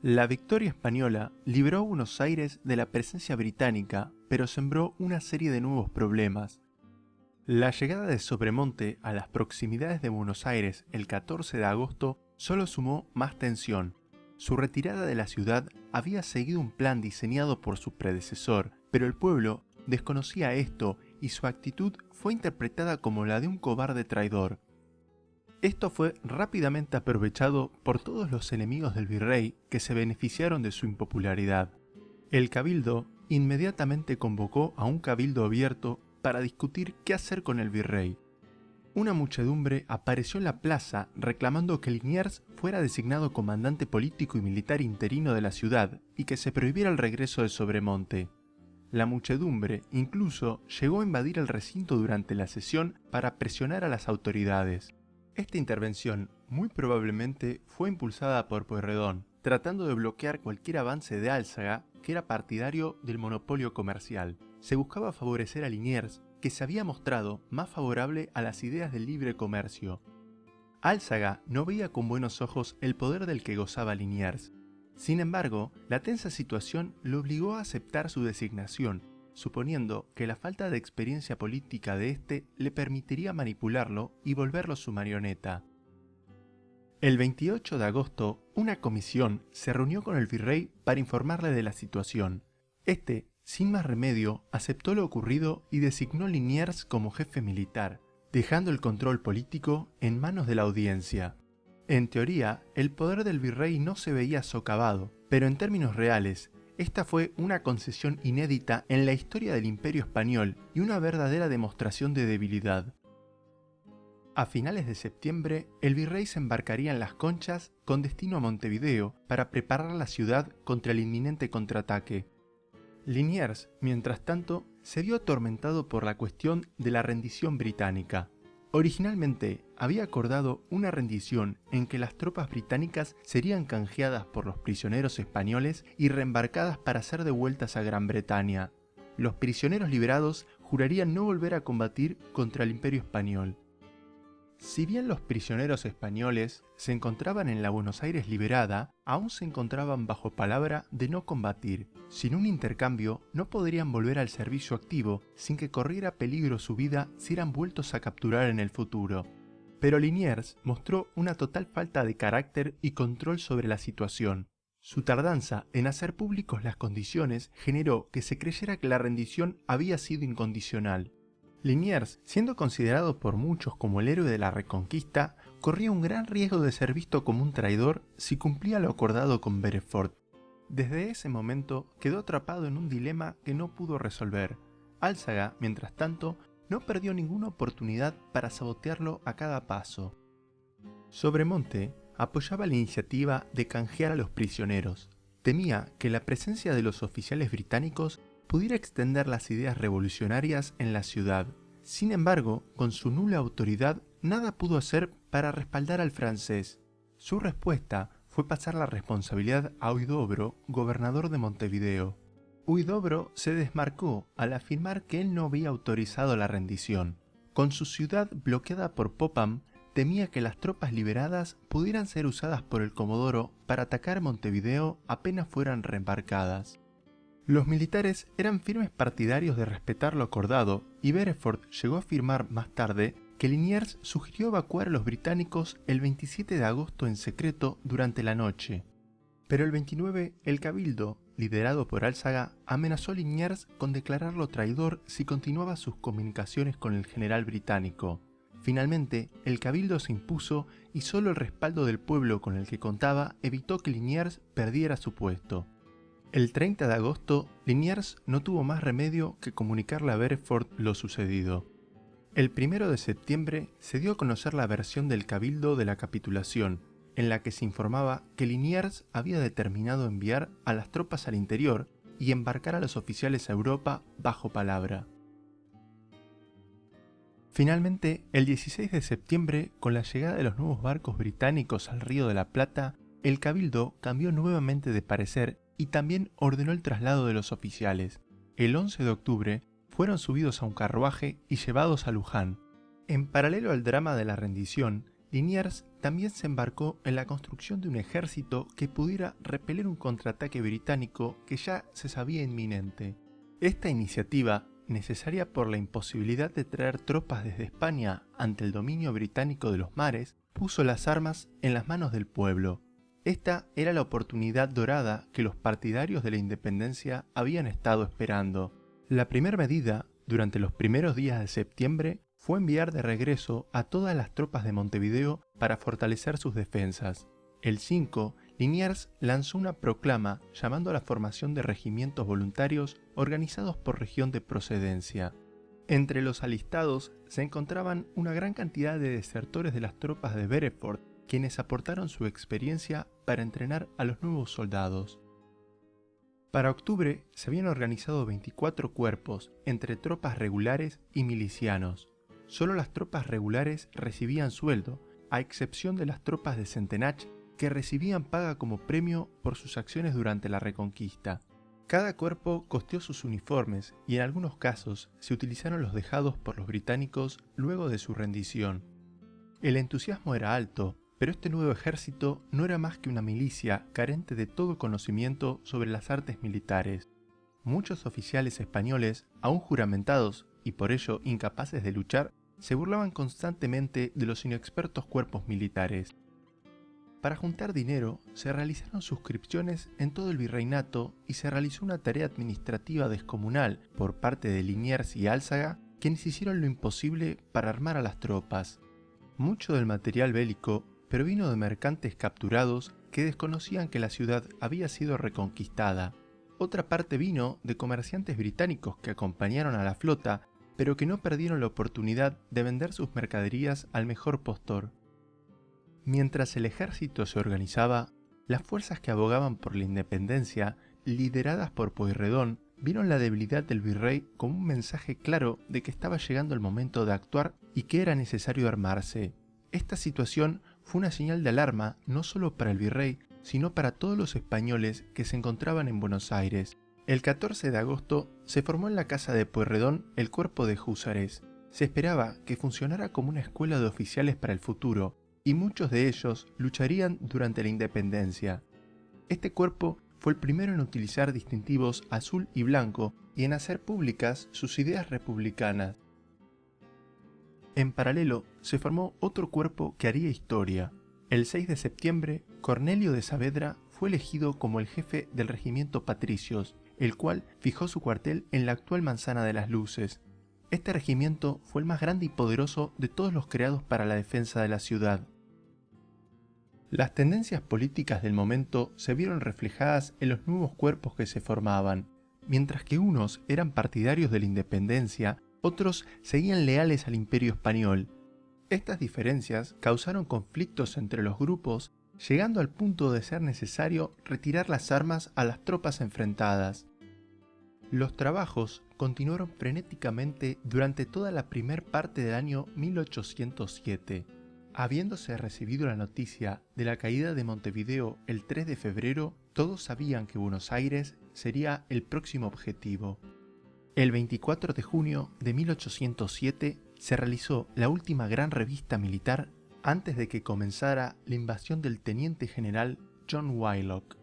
La victoria española libró a Buenos Aires de la presencia británica, pero sembró una serie de nuevos problemas. La llegada de Sobremonte a las proximidades de Buenos Aires el 14 de agosto solo sumó más tensión. Su retirada de la ciudad había seguido un plan diseñado por su predecesor, pero el pueblo desconocía esto y su actitud fue interpretada como la de un cobarde traidor. Esto fue rápidamente aprovechado por todos los enemigos del virrey que se beneficiaron de su impopularidad. El cabildo inmediatamente convocó a un cabildo abierto para discutir qué hacer con el virrey. Una muchedumbre apareció en la plaza reclamando que Liniers fuera designado comandante político y militar interino de la ciudad y que se prohibiera el regreso de Sobremonte. La muchedumbre incluso llegó a invadir el recinto durante la sesión para presionar a las autoridades. Esta intervención muy probablemente fue impulsada por Pueyrredón, tratando de bloquear cualquier avance de Álzaga, que era partidario del monopolio comercial. Se buscaba favorecer a Liniers, que se había mostrado más favorable a las ideas del libre comercio. Álzaga no veía con buenos ojos el poder del que gozaba Liniers. Sin embargo, la tensa situación lo obligó a aceptar su designación, suponiendo que la falta de experiencia política de éste le permitiría manipularlo y volverlo su marioneta. El 28 de agosto, una comisión se reunió con el virrey para informarle de la situación. Este, sin más remedio, aceptó lo ocurrido y designó a Liniers como jefe militar, dejando el control político en manos de la audiencia. En teoría, el poder del virrey no se veía socavado, pero en términos reales, esta fue una concesión inédita en la historia del Imperio Español y una verdadera demostración de debilidad. A finales de septiembre, el virrey se embarcaría en las Conchas con destino a Montevideo para preparar la ciudad contra el inminente contraataque. Liniers, mientras tanto, se vio atormentado por la cuestión de la rendición británica. Originalmente, había acordado una rendición en que las tropas británicas serían canjeadas por los prisioneros españoles y reembarcadas para ser devueltas a Gran Bretaña. Los prisioneros liberados jurarían no volver a combatir contra el Imperio Español. Si bien los prisioneros españoles se encontraban en la Buenos Aires liberada, aún se encontraban bajo palabra de no combatir. Sin un intercambio, no podrían volver al servicio activo sin que corriera peligro su vida si eran vueltos a capturar en el futuro. Pero Liniers mostró una total falta de carácter y control sobre la situación. Su tardanza en hacer públicos las condiciones generó que se creyera que la rendición había sido incondicional. Liniers, siendo considerado por muchos como el héroe de la Reconquista, corría un gran riesgo de ser visto como un traidor si cumplía lo acordado con Bereford. Desde ese momento quedó atrapado en un dilema que no pudo resolver. Álzaga, mientras tanto, no perdió ninguna oportunidad para sabotearlo a cada paso. Sobremonte apoyaba la iniciativa de canjear a los prisioneros. Temía que la presencia de los oficiales británicos pudiera extender las ideas revolucionarias en la ciudad. Sin embargo, con su nula autoridad, nada pudo hacer para respaldar al francés. Su respuesta fue pasar la responsabilidad a Huidobro, gobernador de Montevideo. Huidobro se desmarcó al afirmar que él no había autorizado la rendición. Con su ciudad bloqueada por Popham, temía que las tropas liberadas pudieran ser usadas por el Comodoro para atacar Montevideo apenas fueran reembarcadas. Los militares eran firmes partidarios de respetar lo acordado y Bereford llegó a afirmar más tarde que Liniers sugirió evacuar a los británicos el 27 de agosto en secreto durante la noche. Pero el 29, el cabildo, liderado por Álzaga, amenazó a Liniers con declararlo traidor si continuaba sus comunicaciones con el general británico. Finalmente, el cabildo se impuso y solo el respaldo del pueblo con el que contaba evitó que Liniers perdiera su puesto. El 30 de agosto, Liniers no tuvo más remedio que comunicarle a Bereford lo sucedido. El 1 de septiembre se dio a conocer la versión del cabildo de la capitulación, en la que se informaba que Liniers había determinado enviar a las tropas al interior y embarcar a los oficiales a Europa bajo palabra. Finalmente, el 16 de septiembre, con la llegada de los nuevos barcos británicos al Río de la Plata, el cabildo cambió nuevamente de parecer y también ordenó el traslado de los oficiales. El 11 de octubre fueron subidos a un carruaje y llevados a Luján. En paralelo al drama de la rendición, Liniers también se embarcó en la construcción de un ejército que pudiera repeler un contraataque británico que ya se sabía inminente. Esta iniciativa, necesaria por la imposibilidad de traer tropas desde España ante el dominio británico de los mares, puso las armas en las manos del pueblo. Esta era la oportunidad dorada que los partidarios de la independencia habían estado esperando. La primera medida, durante los primeros días de septiembre, fue enviar de regreso a todas las tropas de Montevideo para fortalecer sus defensas. El 5, Liniers lanzó una proclama llamando a la formación de regimientos voluntarios organizados por región de procedencia. Entre los alistados se encontraban una gran cantidad de desertores de las tropas de Hereford, quienes aportaron su experiencia para entrenar a los nuevos soldados. Para octubre se habían organizado 24 cuerpos entre tropas regulares y milicianos. Solo las tropas regulares recibían sueldo, a excepción de las tropas de Centenach, que recibían paga como premio por sus acciones durante la Reconquista. Cada cuerpo costeó sus uniformes y en algunos casos se utilizaron los dejados por los británicos luego de su rendición. El entusiasmo era alto, pero este nuevo ejército no era más que una milicia carente de todo conocimiento sobre las artes militares. Muchos oficiales españoles, aún juramentados y por ello incapaces de luchar, se burlaban constantemente de los inexpertos cuerpos militares. Para juntar dinero, se realizaron suscripciones en todo el virreinato y se realizó una tarea administrativa descomunal por parte de Liniers y Álzaga, quienes hicieron lo imposible para armar a las tropas. Mucho del material bélico provino de mercantes capturados que desconocían que la ciudad había sido reconquistada. Otra parte vino de comerciantes británicos que acompañaron a la flota, pero que no perdieron la oportunidad de vender sus mercaderías al mejor postor. Mientras el ejército se organizaba, las fuerzas que abogaban por la independencia, lideradas por Pueyrredón, vieron la debilidad del virrey como un mensaje claro de que estaba llegando el momento de actuar y que era necesario armarse. Esta situación fue una señal de alarma no solo para el virrey, sino para todos los españoles que se encontraban en Buenos Aires. El 14 de agosto se formó en la casa de Pueyrredón el cuerpo de húsares. Se esperaba que funcionara como una escuela de oficiales para el futuro, y muchos de ellos lucharían durante la independencia. Este cuerpo fue el primero en utilizar distintivos azul y blanco y en hacer públicas sus ideas republicanas. En paralelo, se formó otro cuerpo que haría historia. El 6 de septiembre, Cornelio de Saavedra fue elegido como el jefe del regimiento Patricios, el cual fijó su cuartel en la actual Manzana de las Luces. Este regimiento fue el más grande y poderoso de todos los creados para la defensa de la ciudad. Las tendencias políticas del momento se vieron reflejadas en los nuevos cuerpos que se formaban. Mientras que unos eran partidarios de la independencia, otros seguían leales al Imperio Español. Estas diferencias causaron conflictos entre los grupos, llegando al punto de ser necesario retirar las armas a las tropas enfrentadas. Los trabajos continuaron frenéticamente durante toda la primer parte del año 1807. Habiéndose recibido la noticia de la caída de Montevideo el 3 de febrero, todos sabían que Buenos Aires sería el próximo objetivo. El 24 de junio de 1807 se realizó la última gran revista militar antes de que comenzara la invasión del teniente general John Waylock.